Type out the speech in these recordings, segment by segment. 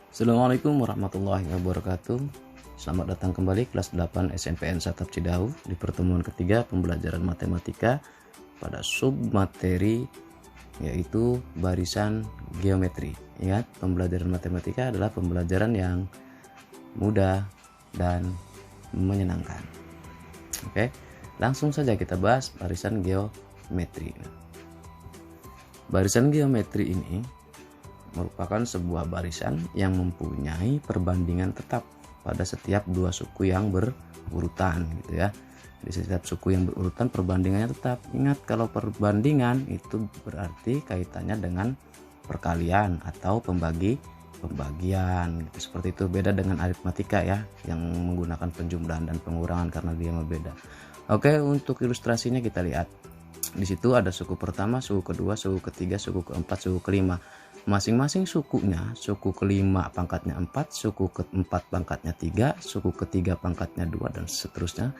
Assalamualaikum warahmatullahi wabarakatuh. Selamat datang kembali kelas 8 SMPN Satap Cidahu di pertemuan ketiga pembelajaran matematika pada sub materi yaitu barisan geometri. Ingat, pembelajaran matematika adalah pembelajaran yang mudah dan menyenangkan. Oke, langsung saja kita bahas barisan geometri. Barisan geometri ini merupakan sebuah barisan yang mempunyai perbandingan tetap pada setiap dua suku yang berurutan gitu ya. Di setiap suku yang berurutan perbandingannya tetap. Ingat, kalau perbandingan itu berarti kaitannya dengan perkalian atau pembagian gitu, seperti itu. Beda dengan aritmatika ya, yang menggunakan penjumlahan dan pengurangan karena dia berbeda. Oke, untuk ilustrasinya kita lihat. Di situ ada suku pertama, suku kedua, suku ketiga, suku keempat, suku kelima. Masing-masing sukunya, suku kelima pangkatnya 4, suku keempat pangkatnya 3, suku ketiga pangkatnya 2, dan seterusnya.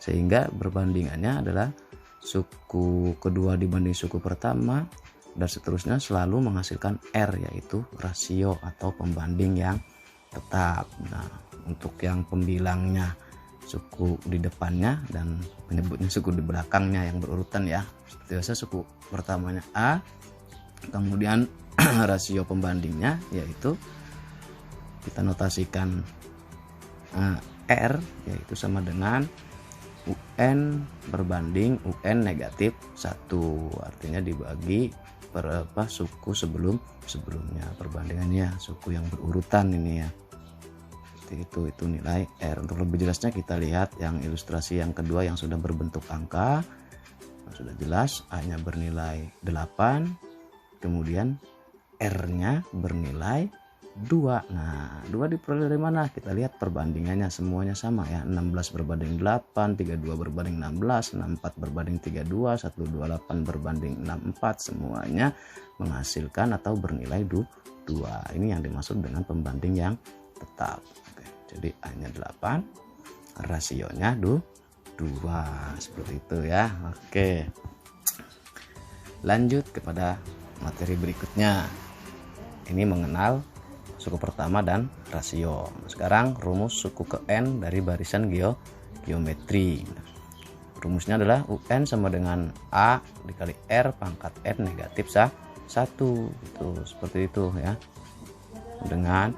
Sehingga perbandingannya adalah suku kedua dibanding suku pertama, dan seterusnya selalu menghasilkan R, yaitu rasio atau pembanding yang tetap. Nah, untuk yang pembilangnya suku di depannya dan menyebutnya suku di belakangnya yang berurutan ya. Biasa suku pertamanya A, kemudian rasio pembandingnya yaitu kita notasikan R, yaitu sama dengan UN berbanding UN negatif 1, artinya dibagi per suku sebelumnya, perbandingannya suku yang berurutan ini ya. Seperti itu nilai R. Untuk lebih jelasnya kita lihat yang ilustrasi yang kedua yang sudah berbentuk angka. Sudah jelas, A-nya bernilai 8, kemudian R-nya bernilai 2. Nah, 2 diperoleh dari mana? Kita lihat perbandingannya semuanya sama ya. 16 berbanding 8, 32 berbanding 16, 64 berbanding 32, 128 berbanding 64, semuanya menghasilkan atau bernilai 2. Ini yang dimaksud dengan pembanding yang tetap. Oke, jadi A-nya 8, rasionya 2, seperti itu ya. Oke, lanjut kepada materi berikutnya. Ini mengenal suku pertama dan rasio. Sekarang rumus suku ke N dari barisan geometri. Rumusnya adalah UN sama dengan A dikali R pangkat N negatif 1. Itu seperti itu ya. Dengan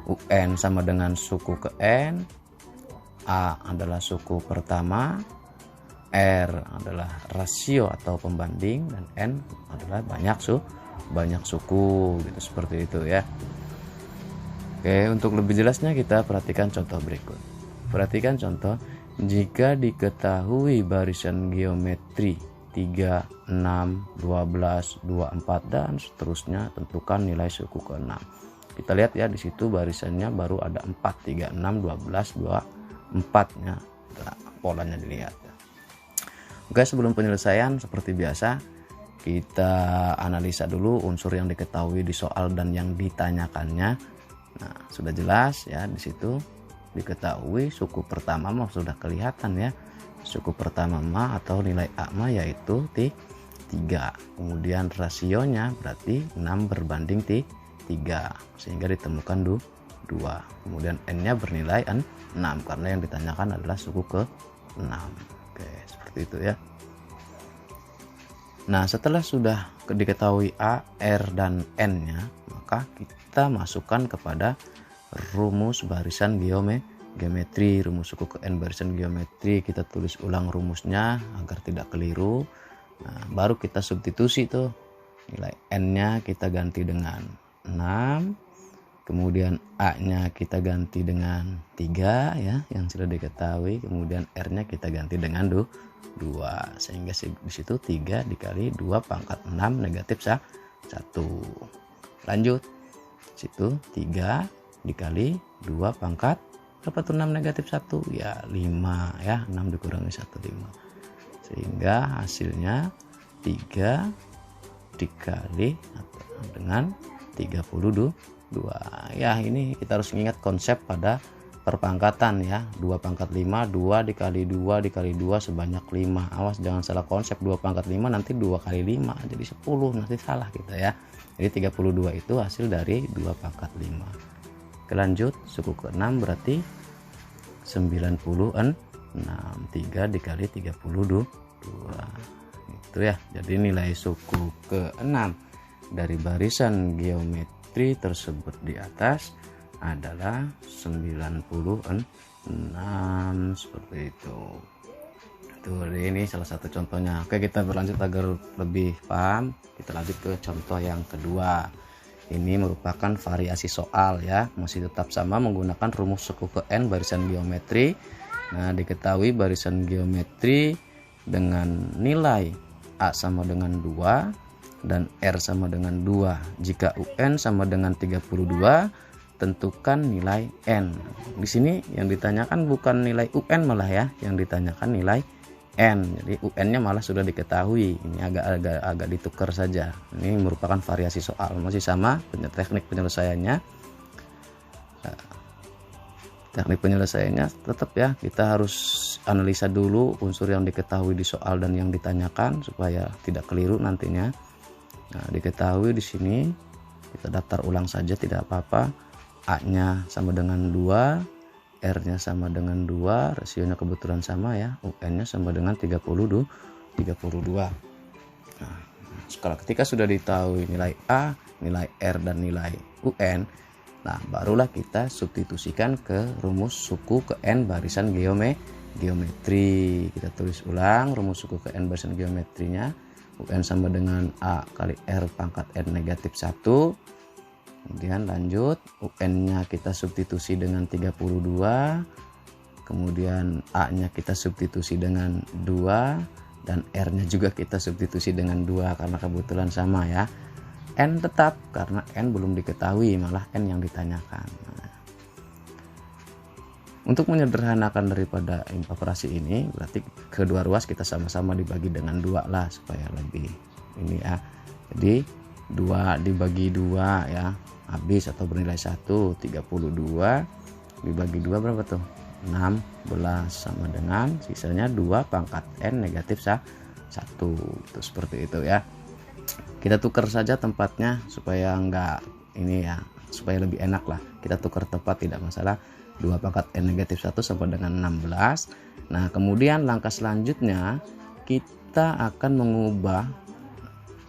UN sama dengan suku ke N, A adalah suku pertama, R adalah rasio atau pembanding, dan N adalah banyak suku gitu, seperti itu ya. Oke, untuk lebih jelasnya kita perhatikan contoh berikut. Perhatikan contoh, jika diketahui barisan geometri 3, 6, 12, 24 dan seterusnya, tentukan nilai suku ke-6. Kita lihat ya, di situ barisannya baru ada 4, 3, 6, 12, 24 nya. Nah, polanya dilihat. Oke, sebelum penyelesaian seperti biasa kita analisa dulu unsur yang diketahui di soal dan yang ditanyakannya. Nah, sudah jelas ya, di situ diketahui suku pertama mah sudah kelihatan ya. Suku pertama mah atau nilai A mah yaitu 3. Kemudian rasionya berarti 6 berbanding 3, sehingga ditemukan 2. Kemudian N-nya bernilai 6 karena yang ditanyakan adalah suku ke-6. Oke, seperti itu ya. Nah, setelah sudah diketahui A, R, dan N-nya, maka kita masukkan kepada rumus barisan geometri. Rumus suku ke N barisan geometri, kita tulis ulang rumusnya agar tidak keliru. Nah, baru kita substitusi tuh. Nilai N-nya kita ganti dengan 6. Kemudian A-nya kita ganti dengan 3 ya, yang sudah diketahui. Kemudian R-nya kita ganti dengan 2. Sehingga di situ 3 dikali 2 pangkat 6 negatif 1. Lanjut. Situ 3 dikali 2 pangkat berapa tuh 6 negatif 1? Ya 5 ya, 6 dikurangi 1, 5. Sehingga hasilnya 3 dikali dengan 32. Ya, ini kita harus ingat konsep pada perpangkatan ya. 2 pangkat 5, 2 dikali 2 dikali 2 sebanyak 5. Awas jangan salah konsep, 2 pangkat 5 nanti 2 kali 5 jadi 10, nanti salah kita ya. Jadi 32 itu hasil dari 2 pangkat 5. lanjut suku ke-6 berarti 96, 3 dikali 32 itu ya. Jadi nilai suku ke-6 dari barisan geometri tersebut di atas adalah 96 seperti itu. Tuh, ini salah satu contohnya. Oke, kita berlanjut agar lebih paham. Kita lanjut ke contoh yang kedua. Ini merupakan variasi soal ya, masih tetap sama menggunakan rumus suku ke n barisan geometri. Nah, diketahui barisan geometri dengan nilai A sama dengan 2 dan R sama dengan 2. Jika UN sama dengan 32, tentukan nilai N. Di sini yang ditanyakan bukan nilai UN malah ya, yang ditanyakan nilai N. Jadi UN-nya malah sudah diketahui. Ini agak ditukar saja. Ini merupakan variasi soal, masih sama teknik penyelesaiannya. Teknik penyelesaiannya tetap ya, kita harus analisa dulu unsur yang diketahui di soal dan yang ditanyakan supaya tidak keliru nantinya. Nah, diketahui di sini kita daftar ulang saja tidak apa-apa. A-nya sama dengan 2, R-nya sama dengan 2, rasionya kebetulan sama ya, UN-nya sama dengan 32. Nah, ketika sudah diketahui nilai A, nilai R, dan nilai UN, nah barulah kita substitusikan ke rumus suku ke N barisan geometri. Kita tulis ulang rumus suku ke N barisan geometrinya. UN sama dengan A kali R pangkat N negatif 1. Kemudian lanjut, UN-nya kita substitusi dengan 32, kemudian A-nya kita substitusi dengan 2, dan R-nya juga kita substitusi dengan 2 karena kebetulan sama ya. N tetap karena N belum diketahui, malah N yang ditanyakan. Nah, untuk menyederhanakan daripada operasi ini, berarti kedua ruas kita sama-sama dibagi dengan 2 lah supaya lebih ini ya. Jadi 2 dibagi 2 ya, habis atau bernilai 1. 32 dibagi 2 berapa tuh? 16 sama dengan sisanya 2 pangkat N negatif 1. Itu seperti itu ya. Kita tukar saja tempatnya supaya enggak ini ya, supaya lebih enak lah. Kita tukar tempat tidak masalah. 2 pangkat N negatif 1 sama dengan 16. Nah, kemudian langkah selanjutnya kita akan mengubah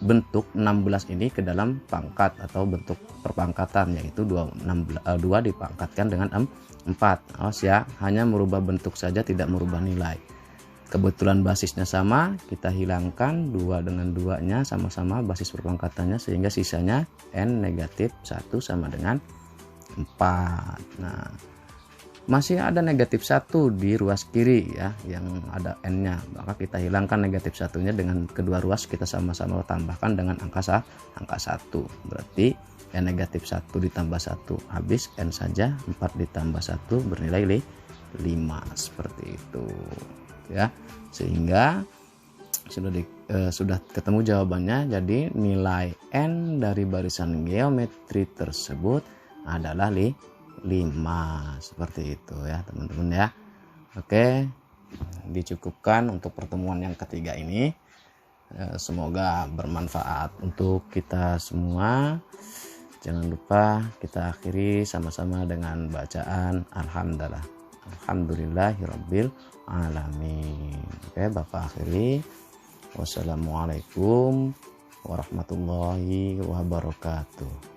bentuk 16 ini ke dalam pangkat atau bentuk perpangkatan, yaitu 2 dipangkatkan dengan 4. Awas ya, hanya merubah bentuk saja, tidak merubah nilai. Kebetulan basisnya sama, kita hilangkan 2 dengan 2 nya sama-sama basis perpangkatannya, sehingga sisanya N negatif 1 sama dengan 4. Nah, masih ada negatif 1 di ruas kiri ya, yang ada N-nya, maka kita hilangkan negatif 1-nya dengan kedua ruas kita sama-sama tambahkan dengan angka 1. Berarti N negatif 1 ditambah 1 habis N saja, 4 ditambah 1 bernilai 5 seperti itu ya. Sehingga sudah ketemu jawabannya. Jadi nilai N dari barisan geometri tersebut adalah 5 seperti itu ya teman-teman ya. Oke, dicukupkan untuk pertemuan yang ketiga ini. Semoga bermanfaat untuk kita semua. Jangan lupa kita akhiri sama-sama dengan bacaan Alhamdulillahirabbil alamin. Oke, Bapak akhiri. Wassalamualaikum warahmatullahi wabarakatuh.